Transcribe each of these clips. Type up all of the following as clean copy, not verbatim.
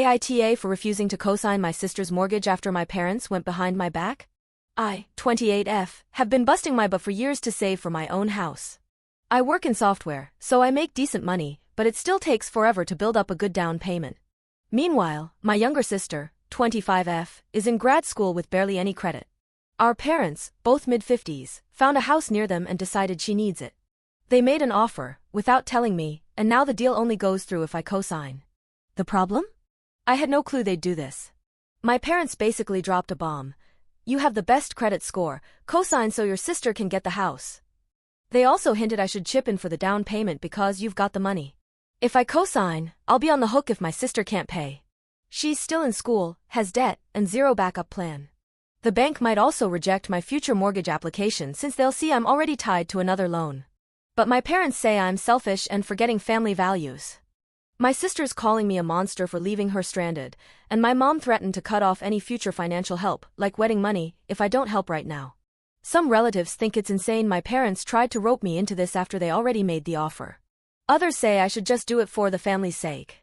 AITA for refusing to co-sign my sister's mortgage after my parents went behind my back? I, 28F, have been busting my butt for years to save for my own house. I work in software, so I make decent money, but it still takes forever to build up a good down payment. Meanwhile, my younger sister, 25F, is in grad school with barely any credit. Our parents, both mid-50s, found a house near them and decided she needs it. They made an offer, without telling me, and now the deal only goes through if I co-sign. The problem? I had no clue they'd do this. My parents basically dropped a bomb. You have the best credit score, co-sign so your sister can get the house. They also hinted I should chip in for the down payment because you've got the money. If I co-sign, I'll be on the hook if my sister can't pay. She's still in school, has debt, and zero backup plan. The bank might also reject my future mortgage application since they'll see I'm already tied to another loan. But my parents say I'm selfish and forgetting family values. My sister's calling me a monster for leaving her stranded, and my mom threatened to cut off any future financial help, like wedding money, if I don't help right now. Some relatives think it's insane my parents tried to rope me into this after they already made the offer. Others say I should just do it for the family's sake.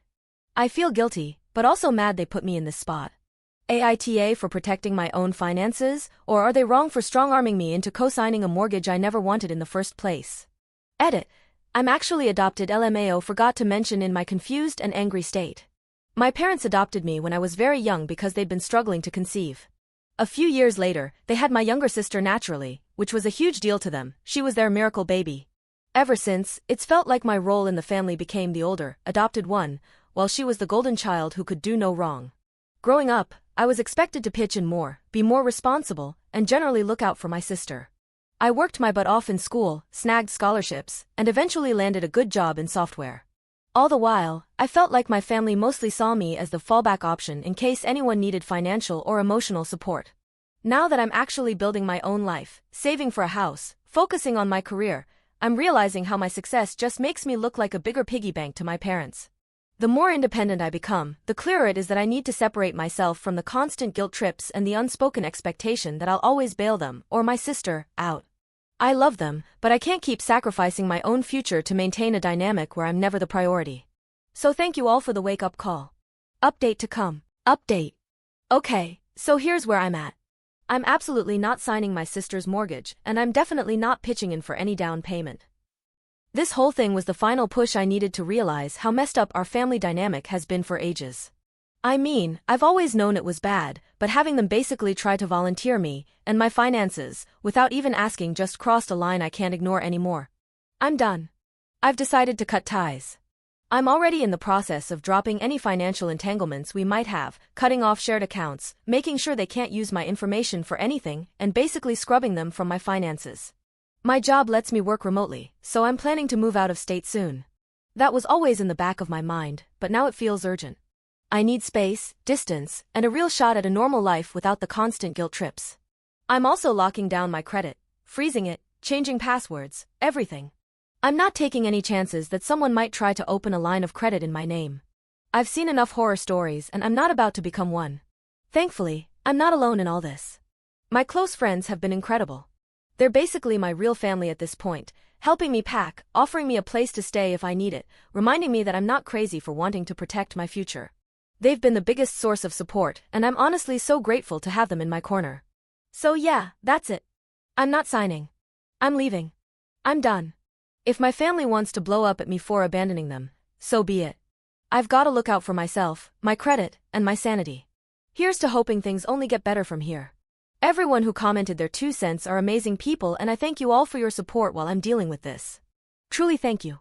I feel guilty, but also mad they put me in this spot. AITA for protecting my own finances, or are they wrong for strong-arming me into co-signing a mortgage I never wanted in the first place? Edit. I'm actually adopted. LMAO forgot to mention in my confused and angry state. My parents adopted me when I was very young because they'd been struggling to conceive. A few years later, they had my younger sister naturally, which was a huge deal to them. She was their miracle baby. Ever since, it's felt like my role in the family became the older, adopted one, while she was the golden child who could do no wrong. Growing up, I was expected to pitch in more, be more responsible, and generally look out for my sister. I worked my butt off in school, snagged scholarships, and eventually landed a good job in software. All the while, I felt like my family mostly saw me as the fallback option in case anyone needed financial or emotional support. Now that I'm actually building my own life, saving for a house, focusing on my career, I'm realizing how my success just makes me look like a bigger piggy bank to my parents. The more independent I become, the clearer it is that I need to separate myself from the constant guilt trips and the unspoken expectation that I'll always bail them, or my sister, out. I love them, but I can't keep sacrificing my own future to maintain a dynamic where I'm never the priority. So thank you all for the wake-up call. Update to come. Update. Okay, so here's where I'm at. I'm absolutely not signing my sister's mortgage, and I'm definitely not pitching in for any down payment. This whole thing was the final push I needed to realize how messed up our family dynamic has been for ages. I mean, I've always known it was bad, but having them basically try to volunteer me and my finances, without even asking, just crossed a line I can't ignore anymore. I'm done. I've decided to cut ties. I'm already in the process of dropping any financial entanglements we might have, cutting off shared accounts, making sure they can't use my information for anything, and basically scrubbing them from my finances. My job lets me work remotely, so I'm planning to move out of state soon. That was always in the back of my mind, but now it feels urgent. I need space, distance, and a real shot at a normal life without the constant guilt trips. I'm also locking down my credit, freezing it, changing passwords, everything. I'm not taking any chances that someone might try to open a line of credit in my name. I've seen enough horror stories and I'm not about to become one. Thankfully, I'm not alone in all this. My close friends have been incredible. They're basically my real family at this point, helping me pack, offering me a place to stay if I need it, reminding me that I'm not crazy for wanting to protect my future. They've been the biggest source of support, and I'm honestly so grateful to have them in my corner. So yeah, that's it. I'm not signing. I'm leaving. I'm done. If my family wants to blow up at me for abandoning them, so be it. I've got to look out for myself, my credit, and my sanity. Here's to hoping things only get better from here. Everyone who commented their 2 cents are amazing people, and I thank you all for your support while I'm dealing with this. Truly thank you.